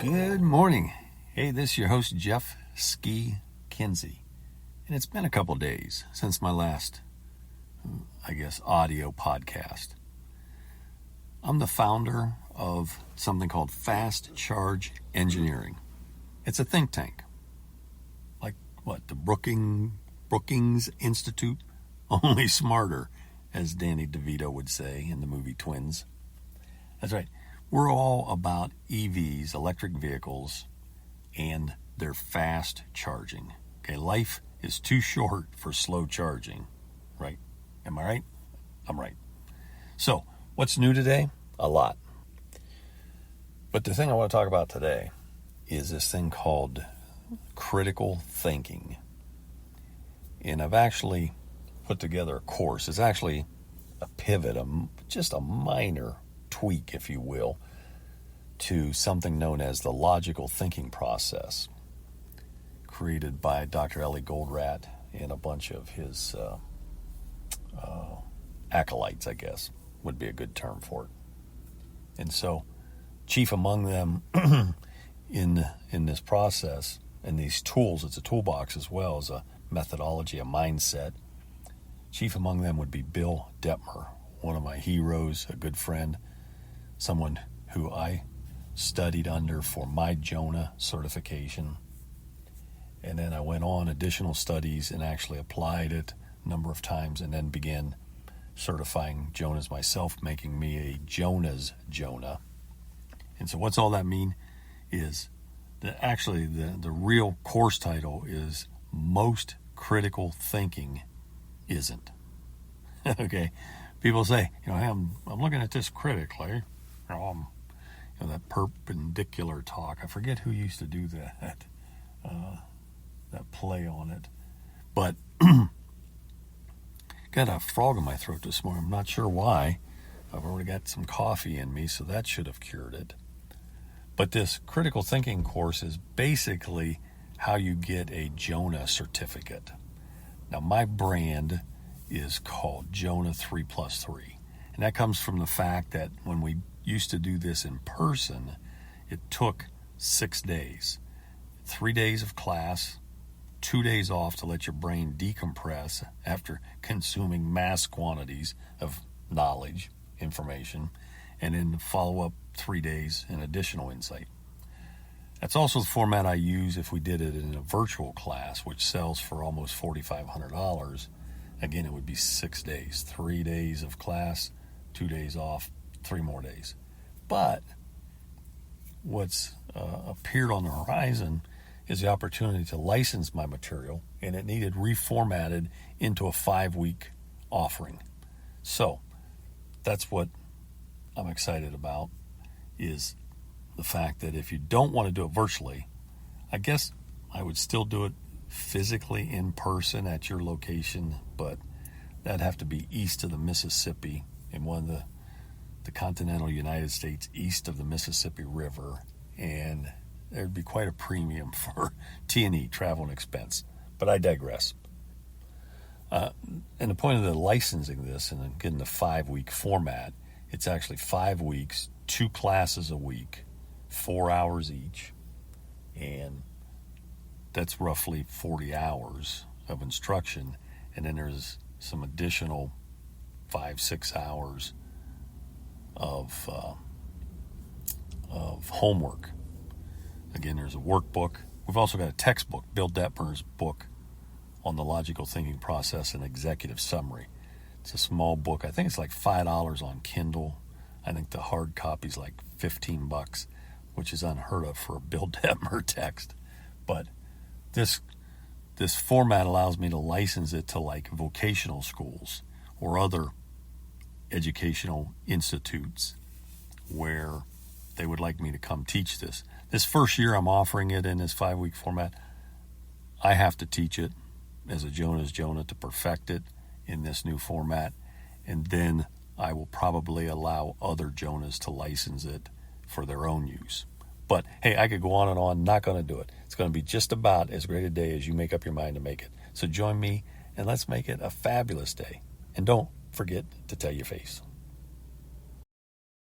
Good morning. Hey, this is your host, Jeff Ski Kinsey. And it's been a couple days since my last, audio podcast. I'm the founder of something called Fast Charge Engineering. It's a think tank. Like the Brookings Institute? Only smarter, as Danny DeVito would say in the movie Twins. That's right. We're all about EVs, electric vehicles, and their fast charging. Okay, life is too short for slow charging, right? Am I right? I'm right. So, what's new today? A lot. But the thing I want to talk about today is this thing called critical thinking. And I've actually put together a course. It's actually a pivot, just a minor tweak, if you will, to something known as the logical thinking process, created by Dr. Eli Goldratt and a bunch of his acolytes, I guess, would be a good term for it. And so, chief among them in this process, and these tools, it's a toolbox as well as a methodology, a mindset. Chief among them would be Bill Detmer, one of my heroes, a good friend, someone who I studied under for my Jonah certification. And then I went on additional studies and actually applied it a number of times and then began certifying Jonahs myself, making me a Jonah's Jonah. And so what's all that mean is that actually the real course title is Most Critical Thinking Isn't. Okay. People say, hey, I'm looking at this critically. That perpendicular talk. I forget who used to do that play on it. But got a frog in my throat this morning. I'm not sure why. I've already got some coffee in me, so that should have cured it. But this critical thinking course is basically how you get a Jonah certificate. Now, my brand is called Jonah 3+3. And that comes from the fact that when we used to do this in person, it took 6 days. 3 days of class, 2 days off to let your brain decompress after consuming mass quantities of knowledge, information, and then follow up 3 days in additional insight. That's also the format I use if we did it in a virtual class, which sells for almost $4,500. Again, it would be 6 days, 3 days of class, 2 days off, 3 more days. But what's appeared on the horizon is the opportunity to license my material, and it needed reformatted into a 5-week offering. So that's what I'm excited about, is the fact that if you don't want to do it virtually, I guess I would still do it physically in person at your location, but that'd have to be east of the Mississippi in one of the continental United States, east of the Mississippi River, and there'd be quite a premium for T&E, travel and expense. But I digress. And the point of the licensing this and getting the 5-week format, it's actually 5 weeks, 2 classes a week, 4 hours each, and that's roughly 40 hours of instruction. And then there's some additional 5-6 hours of homework. Again, there's a workbook. We've also got a textbook, Bill Detmer's book on the logical thinking process and executive summary. It's a small book. I think it's like $5 on Kindle. I think the hard copy's like $15, which is unheard of for a Bill Detmer text. But this format allows me to license it to like vocational schools or other educational institutes where they would like me to come teach this. This first year I'm offering it in this 5-week format. I have to teach it as a Jonah's Jonah to perfect it in this new format. And then I will probably allow other Jonahs to license it for their own use. But hey, I could go on and on, not going to do it. It's going to be just about as great a day as you make up your mind to make it. So join me and let's make it a fabulous day. And don't forget to tell your face.